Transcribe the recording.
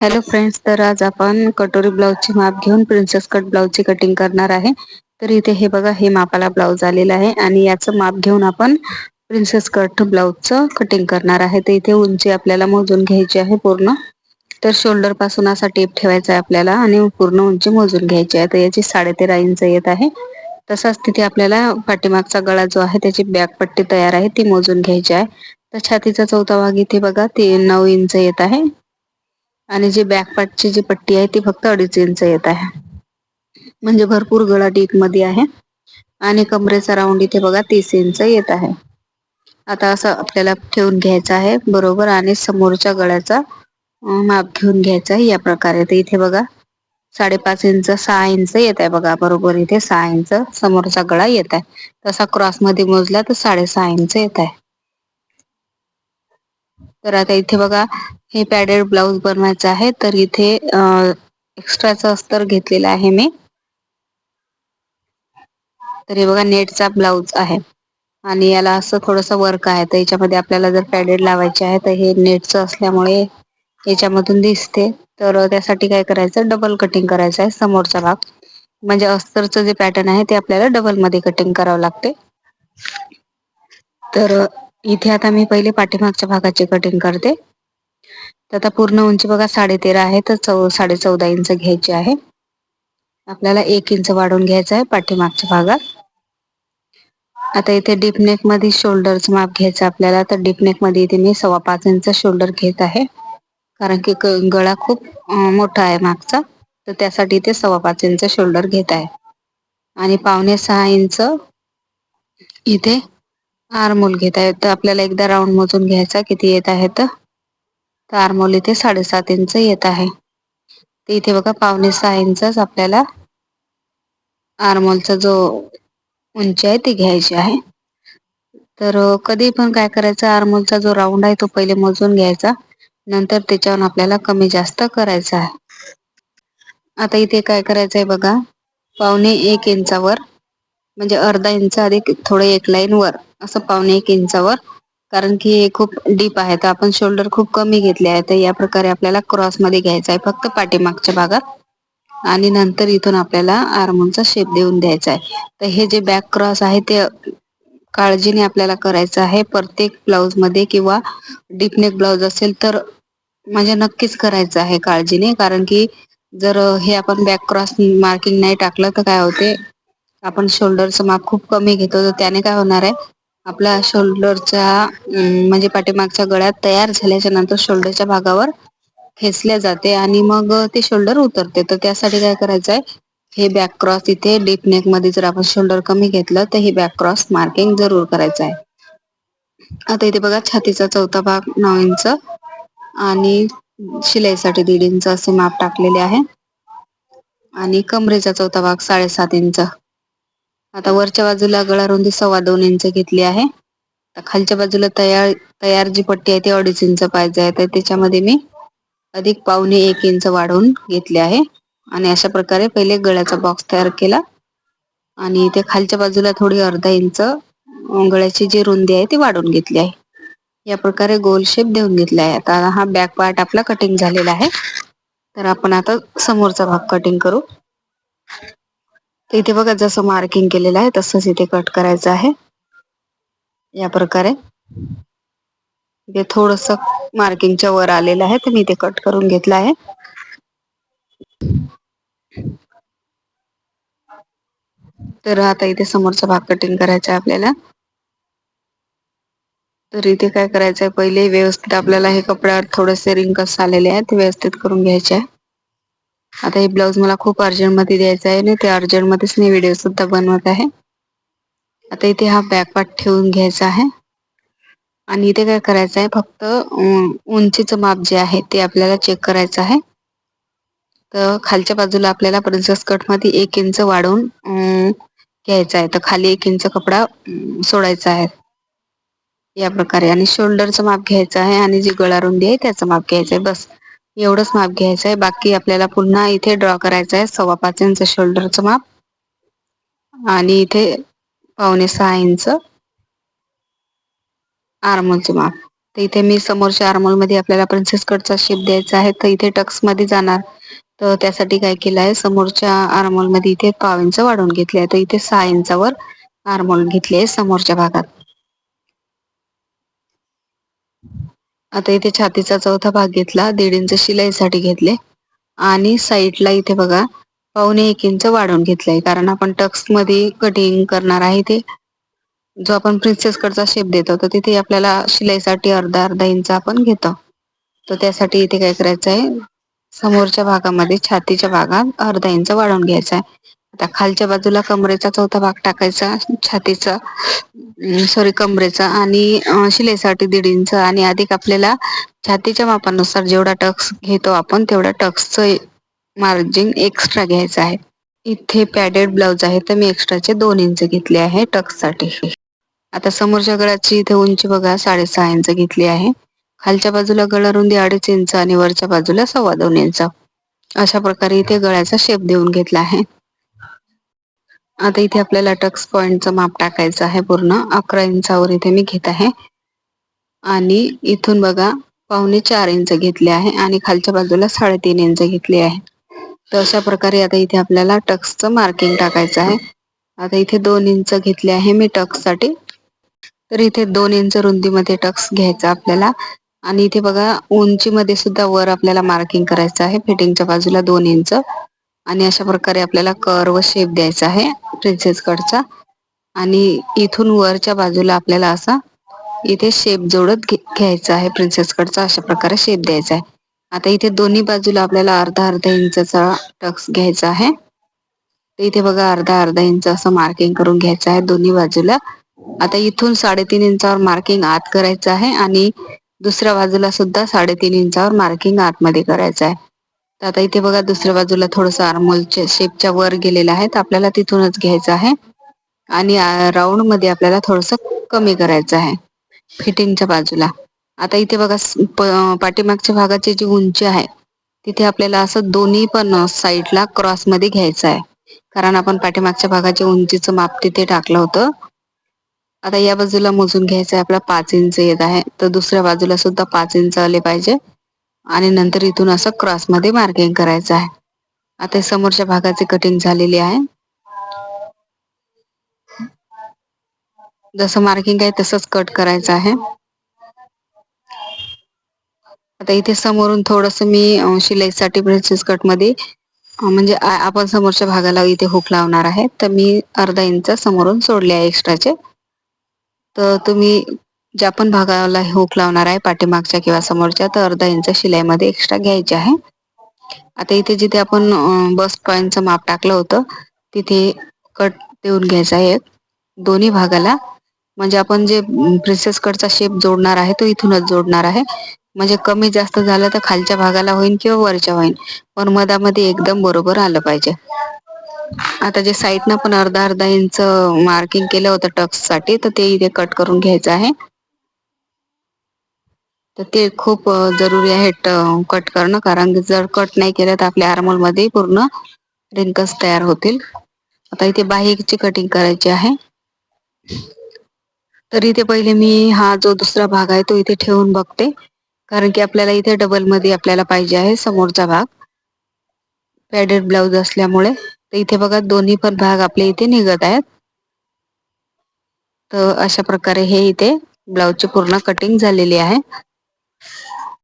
Hello friends, तर आज आपण कटोरी ब्लाउजची माप घेऊन प्रिन्सेस कट ब्लाउजची कटिंग करणार आहे. तर इथे हे बघा, हे मापाला ब्लाउज आलेला आहे आणि याचं माप घेऊन आपण प्रिन्सेस कट ब्लाउजचं कटिंग करणार आहे. तर इथे उंची आपल्याला मोजून घ्यायची आहे पूर्ण. तर शोल्डर पासून असा टेप ठेवायचा आहे आपल्याला आणि पूर्ण उंची मोजून घ्यायची आहे. तर याची 13.5 इंच येत आहे. तसाच तिथे आपल्याला पाठीमागचा गळा जो आहे त्याची बॅक पट्टी तयार आहे ती मोजून घ्यायची आहे. तर छातीचा चौथा भाग इथे बघा, ते 9 इंच येत आहे आणि जी बॅक पार्टची जी पट्टी आहे ती फक्त 2.5 इंच येत आहे. म्हणजे भरपूर गळा डीप मध्ये आहे. आणि कमरेचा राऊंड इथे बघा 30 इंच येत आहे. आता असं आपल्याला ठेवून घ्यायचं आहे बरोबर आणि समोरच्या गळ्याचा माप घेऊन घ्यायचं आहे या प्रकारे. तर इथे बघा 5.5 इंच 6 इंच येत आहे बघा, बरोबर इथे 6 इंच समोरचा गळा येत आहे. तसा क्रॉस मध्ये मोजला तर 6.5 इंच येत आहे. तर आता इथे बघा, हे पॅडेड ब्लाऊज बनवायचं आहे. तर इथे एक्स्ट्राचं अस्तर घेतलेलं आहे मी. तर हे बघा, नेटचा ब्लाऊज आहे आणि याला असं थोडंसं वर्क आहे. तर याच्यामध्ये आपल्याला जर पॅडेड लावायचे आहे तर हे नेटचं असल्यामुळे याच्यामधून दिसते. तर त्यासाठी काय करायचं, डबल कटिंग करायचं आहे समोरचा भाग. म्हणजे अस्तरचं जे पॅटर्न आहे ते आपल्याला डबल मध्ये कटिंग करावं लागते. तर इथे आता मी पहिले पाठीमागच्या भागाची कटिंग करते. तर आता पूर्ण उंची बघा 13.5 आहे, तर 14.5 इंच घ्यायची आहे. आपल्याला 1 इंच वाढवून घ्यायचं आहे पाठीमागच्या भागात. आता इथे डीपनेक मध्ये शोल्डरचं माप घ्यायचं आपल्याला. तर डीपनेक मध्ये इथे मी 5.25 इंच शोल्डर घेत आहे, कारण की गळा खूप मोठा आहे मागचा. तर त्यासाठी इथे 5.25 इंच शोल्डर घेत आहे. आणि 5.25 इंच इथे आर्महोल घेत आहे. तर आपल्याला एकदा राऊंड मोजून घ्यायचा किती येत आहे. तर आर्महोल इथे 7.5 इंच येत आहे. तर इथे बघा 5.25 इंचच आपल्याला आर्महोलचा जो उंची आहे ती घ्यायची आहे. तर कधी पण काय करायचं, आर्महोलचा जो राऊंड आहे तो पहिले मोजून घ्यायचा, नंतर त्याच्यावर आपल्याला कमी जास्त करायचं आहे. आता इथे काय करायचंय बघा, 1.25 इंचावर म्हणजे अर्धा इंच अधिक थोडं एक लाईन वर, असं 1.25 इंचावर, कारण की हे खूप डीप आहे तर आपण शोल्डर खूप कमी घेतले आहे. तर या प्रकारे आपल्याला क्रॉस मध्ये घ्यायचा आहे फक्त पाठीमागच्या भागात आणि नंतर इथून आपल्याला आर्महोलचा शेप देऊन द्यायचा आहे. तर हे जे बॅक क्रॉस आहे ते काळजीने आपल्याला करायचं आहे प्रत्येक ब्लाऊज मध्ये, किंवा डीपनेक ब्लाऊज असेल तर म्हणजे नक्कीच करायचं आहे काळजीने. कारण की जर हे आपण बॅक क्रॉस मार्किंग नाही टाकलं तर काय होते, आपण शोल्डरचं माप खूप कमी घेतो तर त्याने काय होणार आहे, आपल्या शोल्डरच्या म्हणजे पाठीमागच्या गळ्यात तयार झाल्याच्या नंतर शोल्डरच्या भागावर खेचल्या जाते आणि मग ते शोल्डर उतरते. तर त्यासाठी काय करायचं आहे, हे बॅक क्रॉस इथे डीप नेक मध्ये जर आपण शोल्डर कमी घेतलं तर हे बॅक क्रॉस मार्किंग जरूर करायचं आहे. आता इथे बघा, छातीचा चौथा भाग 9 इंच आणि शिलाईसाठी 1.5 इंच असे माप टाकलेले आहे. आणि कमरेचा चौथा भाग 7.5 इंच. आता वरच्या बाजूला गळा रुंदी 2.25 इंच घेतली आहे. तर खालच्या बाजूला तयार जी पट्टी आहे ती 2.5 इंच पाहिजे आहे. तर त्याच्यामध्ये मी अधिक 1.25 इंच वाढवून घेतले आहे. आणि अशा प्रकारे पहिले गळ्याचा बॉक्स तयार केला आणि इथे खालच्या बाजूला थोडी अर्धा इंच गळ्याची जी रुंदी आहे ती वाढवून घेतली आहे. या प्रकारे गोल शेप देऊन घेतला आहे. आता हा बॅक पार्ट आपला कटिंग झालेला आहे. तर आपण आता समोरचा भाग कटिंग करू. तर इथे बघा, जसं मार्किंग केलेलं आहे तसंच इथे कट करायचं आहे या प्रकारे. इथे थोडस मार्किंगच्या वर आलेलं आहे तर मी इथे कट करून घेतलं आहे. तर आता इथे समोरचा भाग कटिंग करायचा आहे आपल्याला. तर इथे काय करायचंय, पहिले व्यवस्थित आपल्याला हे कपड्यावर थोडेसे रिंकल्स आलेले आहेत ते व्यवस्थित करून घ्यायचे आहे. आता हे ब्लाऊज मला खूप अर्जंट मध्ये द्यायचं आहे आणि ते अर्जंट मध्येच मी व्हिडिओ सुद्धा बनवत आहे. आता इथे हा बॅक पार्ट ठेवून घ्यायचा आहे आणि इथे काय करायचं आहे, फक्त उंचीचं माप जे आहे ते आपल्याला चेक करायचं आहे. तर खालच्या बाजूला आपल्याला प्रिन्सेस कट मध्ये 1 इंच वाढवून घ्यायचा आहे. तर खाली 1 इंच कपडा सोडायचा आहे या प्रकारे. आणि शोल्डरचं माप घ्यायचं आहे आणि जी गळा रुंदी आहे त्याचं माप घ्यायचं आहे. बस एवढंच माप घ्यायचं आहे. बाकी आपल्याला पुन्हा इथे ड्रॉ करायचं आहे 5.25 इंच शोल्डरचं माप आणि इथे 5.25 इंच आर्महोलचं माप. तर इथे मी समोरच्या आर्मोल मध्ये आपल्याला प्रिन्सेस कटचा शेप द्यायचा आहे, तर इथे टक्स मध्ये जाणार. तर त्यासाठी काय केलं आहे, समोरच्या आर्मोल मध्ये इथे 1/2 इंच वाढवून घेतले आहे. तर इथे 6 इंचावर आर्मोल घेतले आहे समोरच्या भागात. आता इथे छातीचा चौथा भाग घेतला, 1.5 इंच शिलाईसाठी घेतले आणि साईडला इथे बघा 1.25 इंच वाढवून घेतलंय, कारण आपण टक्स मध्ये कटिंग करणार आहे. ते जो आपण प्रिन्सेस कटचा शेप देतो, तर तिथे आपल्याला शिलाईसाठी अर्धा इंच आपण घेतो. तर त्यासाठी इथे काय करायचं आहे, समोरच्या भागामध्ये छातीच्या भागात अर्धा इंच वाढवून घ्यायचा आहे. आता खालच्या बाजूला कमरेचा चौथा भाग टाकायचा, छातीचा सॉरी कमरेचा, आणि शिलाईसाठी 1.5 इंच, आणि अधिक आपल्याला छातीच्या मापानुसार जेवढा टक्स घेतो आपण तेवढा टक्सचं मार्जिन एक्स्ट्रा घ्यायचं आहे. इथे पॅडेड ब्लाउज आहे, तर मी एक्स्ट्राचे 2 इंच घेतले आहे टक्ससाठी. आता समोरच्या गळ्याची इथे उंची बघा 6.5 इंच घेतली आहे. खालच्या बाजूला गळा रुंदी 2.5 इंच आणि वरच्या बाजूला 2.25 इंच. अशा प्रकारे इथे गळ्याचा शेप देऊन घेतला आहे. आता इथे आपल्याला टक्स पॉइंटचं माप टाकायचं आहे. पूर्ण 11 इंचावर इथे मी घेत आहे आणि इथून बघा 4.25 इंच घेतले आहे आणि खालच्या बाजूला 3.5 इंच घेतले आहे. तर अशा प्रकारे आता इथे आपल्याला टक्सचं मार्किंग टाकायचं आहे. आता इथे 2 इंच घेतले आहे मी टक्ससाठी. तर इथे 2 इंच रुंदीमध्ये टक्स घ्यायचा आपल्याला, आणि इथे बघा उंचीमध्ये सुद्धा वर आपल्याला मार्किंग करायचं आहे फिटिंगच्या बाजूला 2 इंच, आणि अशा प्रकारे आपल्याला कर्व शेप द्यायचा आहे प्रिन्सेस कटचा. आणि इथून वरच्या बाजूला आपल्याला असा इथे शेप जोडत घ्यायचा आहे प्रिन्सेस कटचा, अशा प्रकारे शेप द्यायचा आहे. आता इथे दोन्ही बाजूला आपल्याला अर्धा इंचचा टक्स घ्यायचा आहे. तर इथे बघा अर्धा इंच असं मार्किंग करून घ्यायचं आहे दोन्ही बाजूला. आता इथून 3.5 इंचावर मार्किंग आत करायचं आहे आणि दुसऱ्या बाजूला सुद्धा 3.5 इंचावर मार्किंग आतमध्ये करायचं आहे. तर आता इथे बघा दुसऱ्या बाजूला थोडस आर्मोलच्या शेपच्या वर गेलेलं आहे, तर आपल्याला तिथूनच घ्यायचं आहे आणि राऊंड मध्ये आपल्याला थोडस कमी करायचं आहे फिटिंगच्या बाजूला. आता इथे बघा पाठीमागच्या भागाची जी उंची आहे तिथे आपल्याला असं दोन्ही पण साईडला क्रॉस मध्ये घ्यायचं आहे, कारण आपण पाठीमागच्या भागाच्या उंचीचं माप तिथे टाकलं होतं. आता या बाजूला मोजून घ्यायचं आहे आपला 5 इंच येत आहे, तर दुसऱ्या बाजूला सुद्धा 5 इंच आले पाहिजे आणि नंतर इथून असं क्रॉस मध्ये मार्किंग करायचं आहे. आता समोरच्या भागाची कटिंग झालेली आहे. जसं मार्किंग आहे तसंच कट करायचं आहे. आता इथे समोरून थोडस मी शिलाईसाठी प्रिन्सेस कट मध्ये म्हणजे आपण समोरच्या भागाला इथे हुक लावणार आहे, तर मी अर्धा इंच समोरून सोडले आहे एक्स्ट्राचे. तर तुम्ही ज्या पण भागाला हुक लावणार आहे पाठीमागच्या किंवा समोरच्या, तर अर्धा इंच शिलाईमध्ये एक्स्ट्रा घ्यायचे आहे. आता इथे जिथे आपण बस पॉइंटचं माप टाकलं होतं तिथे कट देऊन घ्यायचा आहे दोन्ही भागाला. म्हणजे आपण जे प्रिन्सेस कटचा शेप जोडणार आहे तो इथूनच जोडणार आहे. म्हणजे कमी जास्त झालं तर खालच्या भागाला होईल किंवा वरच्या होईल, पण मधामध्ये एकदम बरोबर आलं पाहिजे. आता जे साईडनं पण अर्धा इंच मार्किंग केलं होतं टक्स साठी, तर ते इथे कट करून घ्यायचं आहे. तर ते खूप जरुरी आहे कट करणं, कारण जर कट नाही केलं तर आपल्या आर्मोल मध्ये पूर्ण रिंकल्स तयार होतील. आता इथे बाहीची कटिंग करायची आहे. तर इथे पहिले मी हा जो दुसरा भाग आहे तो इथे ठेवून बघते, कारण की आपल्याला इथे डबल मध्ये आपल्याला पाहिजे आहे समोरचा भाग पॅडेड ब्लाउज असल्यामुळे. तर इथे बघा दोन्ही पण भाग आपले इथे निघत आहेत. तर अशा प्रकारे हे इथे ब्लाउजची पूर्ण कटिंग झालेली आहे.